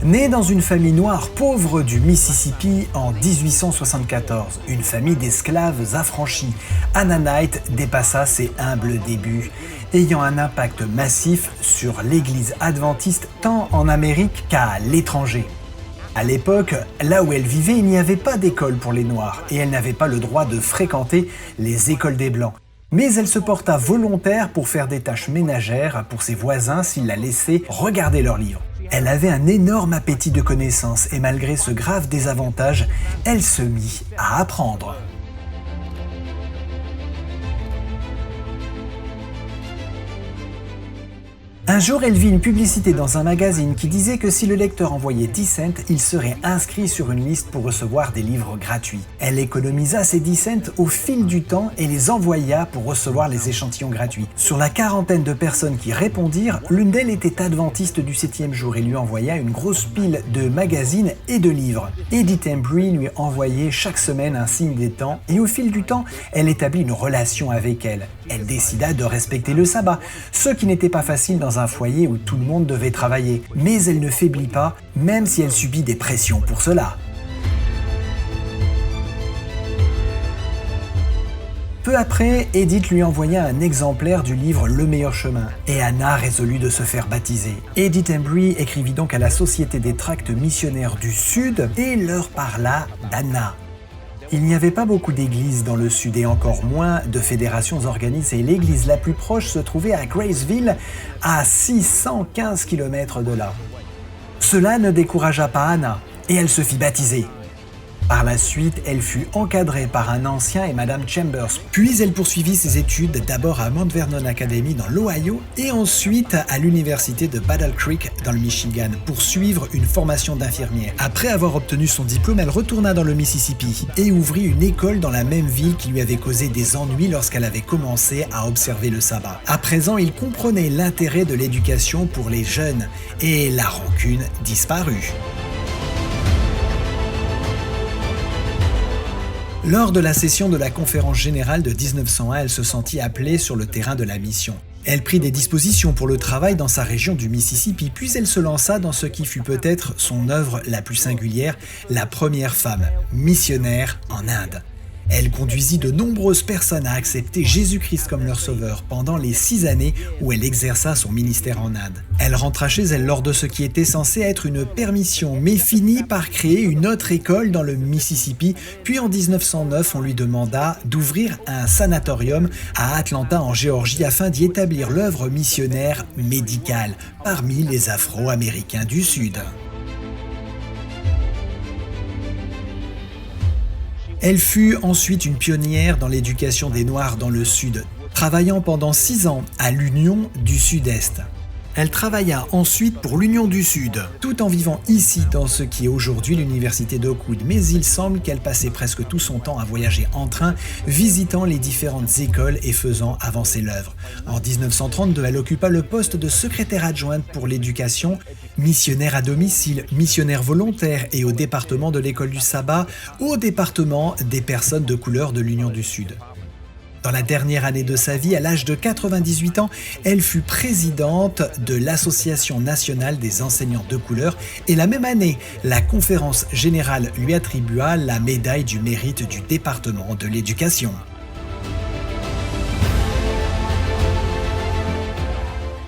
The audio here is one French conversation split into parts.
Née dans une famille noire pauvre du Mississippi en 1874, une famille d'esclaves affranchis, Anna Knight dépassa ses humbles débuts, ayant un impact massif sur l'Église adventiste tant en Amérique qu'à l'étranger. À l'époque, là où elle vivait, il n'y avait pas d'école pour les Noirs et elle n'avait pas le droit de fréquenter les écoles des Blancs. Mais elle se porta volontaire pour faire des tâches ménagères pour ses voisins s'ils la laissaient regarder leurs livres. Elle avait un énorme appétit de connaissances et malgré ce grave désavantage, elle se mit à apprendre. Un jour, elle vit une publicité dans un magazine qui disait que si le lecteur envoyait 10 cents, il serait inscrit sur une liste pour recevoir des livres gratuits. Elle économisa ces 10 cents au fil du temps et les envoya pour recevoir les échantillons gratuits. Sur la quarantaine de personnes qui répondirent, l'une d'elles était adventiste du 7e jour et lui envoya une grosse pile de magazines et de livres. Edith Embry lui envoyait chaque semaine un signe des temps et au fil du temps, elle établit une relation avec elle. Elle décida de respecter le sabbat, ce qui n'était pas facile dans un foyer où tout le monde devait travailler. Mais elle ne faiblit pas, même si elle subit des pressions pour cela. Peu après, Edith lui envoya un exemplaire du livre Le meilleur chemin, et Anna résolut de se faire baptiser. Edith Embry écrivit donc à la Société des tracts missionnaires du Sud et leur parla d'Anna. Il n'y avait pas beaucoup d'églises dans le Sud et encore moins de fédérations organisées. L'église la plus proche se trouvait à Graceville, à 615 km de là. Cela ne découragea pas Anna et elle se fit baptiser. Par la suite, elle fut encadrée par un ancien et Madame Chambers. Puis elle poursuivit ses études d'abord à Mount Vernon Academy dans l'Ohio et ensuite à l'université de Battle Creek dans le Michigan pour suivre une formation d'infirmière. Après avoir obtenu son diplôme, elle retourna dans le Mississippi et ouvrit une école dans la même ville qui lui avait causé des ennuis lorsqu'elle avait commencé à observer le sabbat. À présent, il comprenait l'intérêt de l'éducation pour les jeunes et la rancune disparut. Lors de la session de la conférence générale de 1901, elle se sentit appelée sur le terrain de la mission. Elle prit des dispositions pour le travail dans sa région du Mississippi, puis elle se lança dans ce qui fut peut-être son œuvre la plus singulière, la première femme missionnaire en Inde. Elle conduisit de nombreuses personnes à accepter Jésus-Christ comme leur sauveur pendant les 6 années où elle exerça son ministère en Inde. Elle rentra chez elle lors de ce qui était censé être une permission, mais finit par créer une autre école dans le Mississippi, puis en 1909, on lui demanda d'ouvrir un sanatorium à Atlanta en Géorgie afin d'y établir l'œuvre missionnaire médicale parmi les Afro-Américains du Sud. Elle fut ensuite une pionnière dans l'éducation des Noirs dans le Sud, travaillant pendant 6 ans à l'Union du Sud-Est. Elle travailla ensuite pour l'Union du Sud, tout en vivant ici dans ce qui est aujourd'hui l'université d'Oakwood. Mais il semble qu'elle passait presque tout son temps à voyager en train, visitant les différentes écoles et faisant avancer l'œuvre. En 1932, elle occupa le poste de secrétaire adjointe pour l'éducation, missionnaire à domicile, missionnaire volontaire et au département de l'école du sabbat, au département des personnes de couleur de l'Union du Sud. Dans la dernière année de sa vie, à l'âge de 98 ans, elle fut présidente de l'Association nationale des enseignants de couleur et la même année, la conférence générale lui attribua la médaille du mérite du département de l'éducation.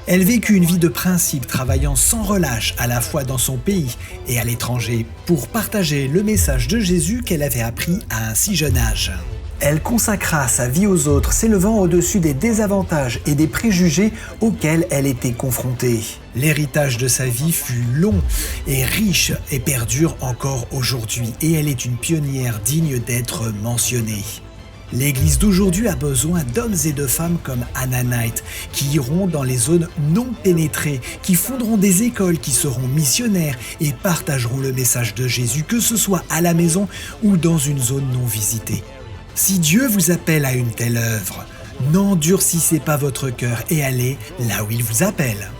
Elle vécut une vie de principe, travaillant sans relâche à la fois dans son pays et à l'étranger pour partager le message de Jésus qu'elle avait appris à un si jeune âge. Elle consacra sa vie aux autres, s'élevant au-dessus des désavantages et des préjugés auxquels elle était confrontée. L'héritage de sa vie fut long et riche et perdure encore aujourd'hui, et elle est une pionnière digne d'être mentionnée. L'Église d'aujourd'hui a besoin d'hommes et de femmes comme Anna Knight, qui iront dans les zones non pénétrées, qui fonderont des écoles, qui seront missionnaires et partageront le message de Jésus, que ce soit à la maison ou dans une zone non visitée. Si Dieu vous appelle à une telle œuvre, n'endurcissez pas votre cœur et allez là où il vous appelle.